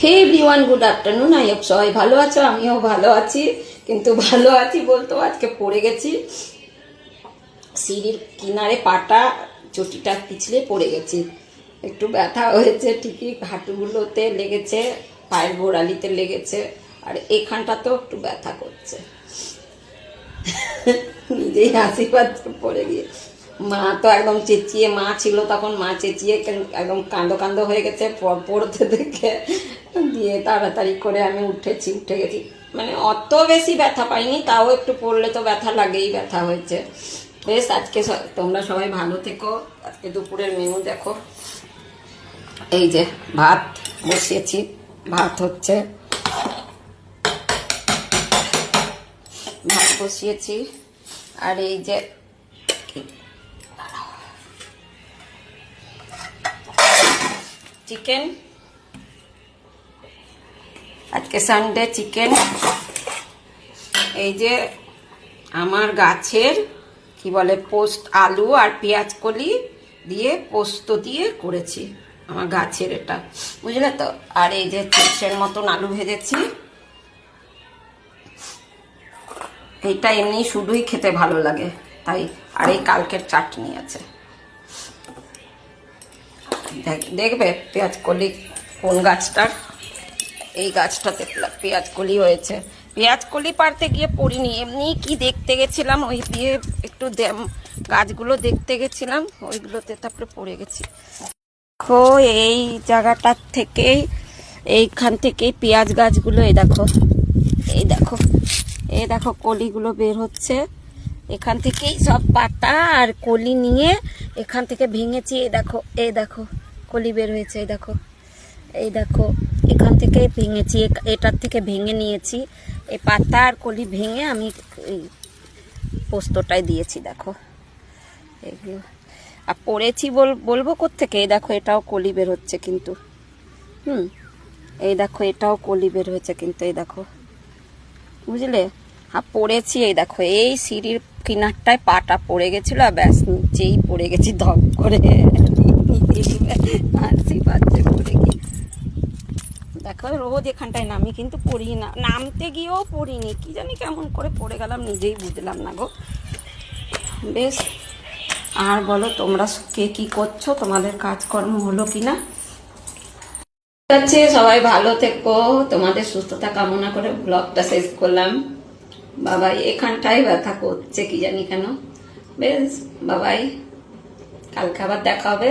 Hey everyone, good afternoon. I hope সবাই ভালো আছো, আমিও ভালো আছি। কিন্তু ভালো আছি বলতেও আজকে পড়ে গেছি, সিঁড়ির কিনারে পাটা চটিটা পিছলে পড়ে গেছি। একটু ব্যথা হয়েছে ঠিকই, হাঁটুগুলোতে লেগেছে, পায়ের গোড়ালিতে লেগেছে, আর এখানটা তো একটু ব্যথা করছে। নিজেই হাসি পাচ্ছে পড়ে গিয়ে। মা তো একদম চেঁচিয়ে, মা ছিল তখন, মা চেঁচিয়ে একদম কাঁদো কাঁদো হয়ে গেছে পড়তে দেখে, দিয়ে তাড়াতাড়ি করে আমি উঠে গেছি। মানে অত বেশি ব্যথা পাইনি, তাও একটু পড়লে তো ব্যথা লাগেই, ব্যথা হয়েছে। বেশ, আজকে তোমরা সবাই ভালো থেকো। আজকে দুপুরের মেনু দেখো, এই যে ভাত বসিয়েছি, ভাত হচ্ছে, ভাত বসিয়েছি। আর এই যে চিকেন, আজকে সানডে চিকেন। এই যে আমার গাছের কি বলে পোস্ত, আলু আর পেঁয়াজ কলি দিয়ে পোস্ত দিয়ে করেছি, আমার গাছের এটা, বুঝলে তো। আর এই যে চিপসের মতন আলু ভেজেছি, এইটা এমনি শুধুই খেতে ভালো লাগে তাই। আর এই কালকের চাটনি আছে, দেখবে পেঁয়াজ কলি কোন গাছটার, এই গাছটাতে পেঁয়াজ কলি হয়েছে। পেঁয়াজ কলি পারতে গিয়ে পড়িনি, এমনি কি দেখতে গেছিলাম, ওই দিয়ে একটু গাছগুলো দেখতে গেছিলাম, ওইগুলোতে তারপরে পড়ে গেছি। দেখো এই জায়গাটার থেকেই, এইখান থেকেই পেঁয়াজ গাছগুলো, এই দেখো, এই দেখো, এই দেখো কলিগুলো বের হচ্ছে এখান থেকেই, সব পাতা আর কলি নিয়ে এখান থেকে ভেঙেছি। এই দেখো, এই দেখো কলি বের হয়েছে, এই দেখো, এই দেখো এখান থেকে ভেঙেছি, এটার থেকে ভেঙে নিয়েছি, এই পাতা আর কলি ভেঙে আমি এই পোস্তটায় দিয়েছি। দেখো এগুলো, আর পড়েছি বলবো কোত্থেকে, এই দেখো এটাও কলি বের হচ্ছে কিন্তু, এই দেখো এটাও কলি বের হয়েছে কিন্তু, এই দেখো, বুঝলে। আর পড়েছি, এই দেখো এই সিঁড়ির কিনারটায় পাটা পড়ে গেছিল, আর ব্যাস নিচেই পড়ে গেছি ধপ করে, হাসি পাচ্ছে পড়ে গিয়ে। দেখো রোজ এখানটায় নামি কিন্তু পড়ি না, নামতে গিয়েও পড়িনি, কি জানি কেমন করে পড়ে গেলাম নিজেই বুঝলাম না গো। বেশ, আর বলো তোমরা কে কি করছো, তোমাদের কাজকর্ম হলো কিনা? আছে, সবাই ভালো থেকো, তোমাদের সুস্থতা কামনা করে ব্লগটা শেষ করলাম। বাবাই, এখানটাই ব্যথা করছে কি জানি কেন। বেশ বাবাই, কালকে আবার দেখা হবে।